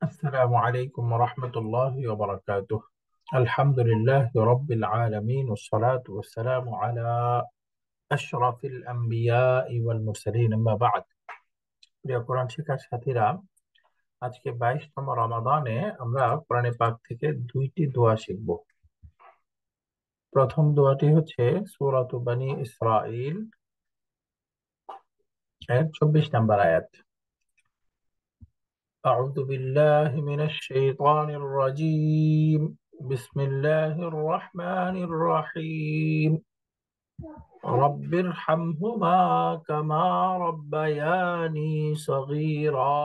السلام عليكم ورحمة الله وبركاته. الحمد لله رب العالمين والصلاة والسلام على أشرف الأنبياء والمرسلين أما بعد. প্রিয় কোরআন শিক্ষার সাথীরা, আজকে 22তম রমাদানে আমরা কোরআনে পাক থেকে দুইটি দোয়া শিখব। প্রথম দোয়াটি হচ্ছে সূরাত বনী ইসরাঈল এর 24 নম্বর আয়াত। أعوذ بالله من الشيطان الرجيم. بسم الله الرحمن الرحيم. رب ارحمهما كما ربياني صغيرا.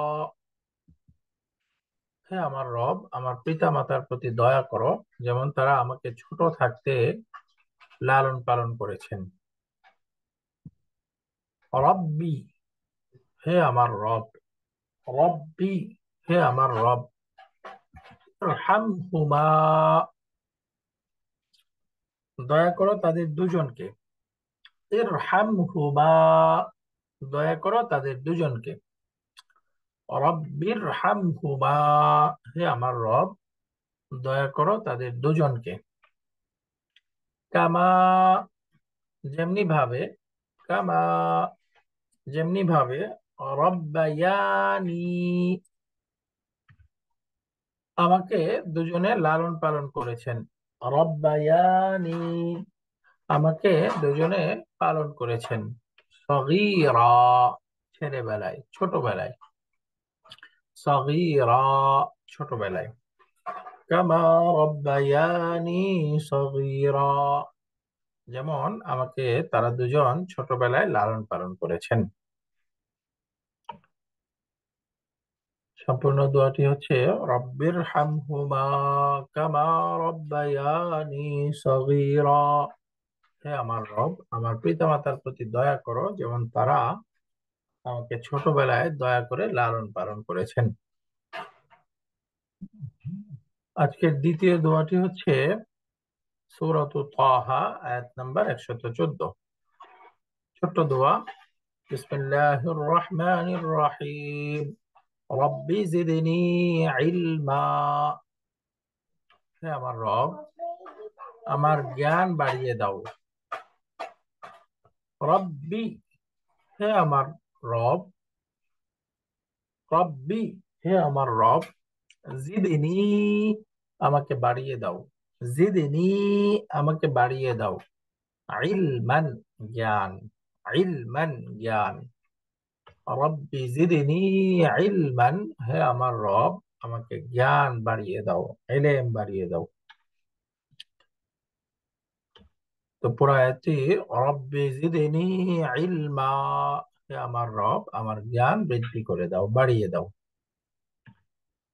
হে আমার রব, আমার পিতা মাতার প্রতি দয়া করো, যেমন তারা আমাকে ছোট থাকতে লালন পালন করেছেন। রব্বি, হে আমার রব। রব্বি, হে আমার রব। ইরহামহুমা, দয়া করো তাদের দুজনকে। ইরহামহুমা, দয়া করো তাদের দুজনকে। রব্বির হামহুমা, হে আমার রব, দয়া করো তাদের দুজনকে। কামা, যেমনি ভাবে। কামা, যেমনি ভাবে। রব্বায়ানি, আমাকে দুজনে লালন পালন করেছেন। রব্বায়ানি, আমাকে দুজনে পালন করেছেন। সগীরা, ছেলেবেলায়, ছোটবেলায়। সগীরা, ছোটবেলায়। কামা রব্বায়ানি সগীরা, যেমন আমাকে তারা দুজন ছোটবেলায় লালন পালন করেছেন। সম্পূর্ণ দোয়াটি হচ্ছে রব্বির হামহুমা কামা রব্বায়ানি সগীরা। হে আমার রব, আমার পিতামাতার প্রতি দয়া করো, যেমন তারা আমাকে ছোটবেলায় দয়া করে লালন পালন করেছেন। আজকের দ্বিতীয় দোয়াটি হচ্ছে সূরাত তাহা আয়াত নাম্বার 114। ছোট্ট দোয়া। বিসমিল্লাহির রহমানির রহিম। রব্বি জিদনি ইলমা, হে আমার রব, আমার জ্ঞান বাড়িয়ে দাও। রব্বি, হে আমার রব। রব্বি, হে আমার রব। জিদনি, আমাকে বাড়িয়ে দাও। জিদনি, আমাকে বাড়িয়ে দাও। ইলমান, জ্ঞান। ইলমান, জ্ঞান। রব্বি জিদনি ইলমান, হে আমার রব, আমাকে জ্ঞান বাড়িয়ে দাও, ইলম বাড়িয়ে দাও। তো পুরো আয়াতটি রব্বি জিদনি ইলমা, হে আমার রব, আমার জ্ঞান বৃদ্ধি করে দাও, বাড়িয়ে দাও।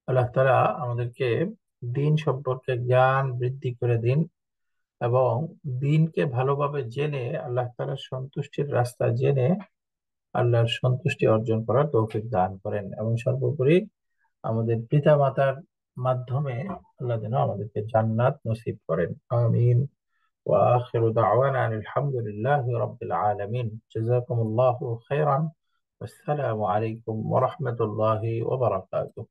আল্লাহ তাআলা আমাদেরকে দিন সম্পর্কে জ্ঞান বৃদ্ধি করে দিন এবং দিনকে ভালোভাবে জেনে আল্লাহ তাআলার সন্তুষ্টির রাস্তা জেনে আল্লাহর সন্তুষ্টি অর্জন করার তৌফিক দান করেন, এবং সর্বোপরি আমাদের পিতা মাতার মাধ্যমে আল্লাহ যেন আমাদেরকে জান্নাত নসিব করেন। আমিন। ওয়া আখিরু দাওয়ানা আলহামদুলিল্লাহি রাব্বিল আলামিন। জাযাকুমুল্লাহু খাইরান। আসসালামু আলাইকুম ওয়া রাহমাতুল্লাহি ওয়া বারাকাতুহু।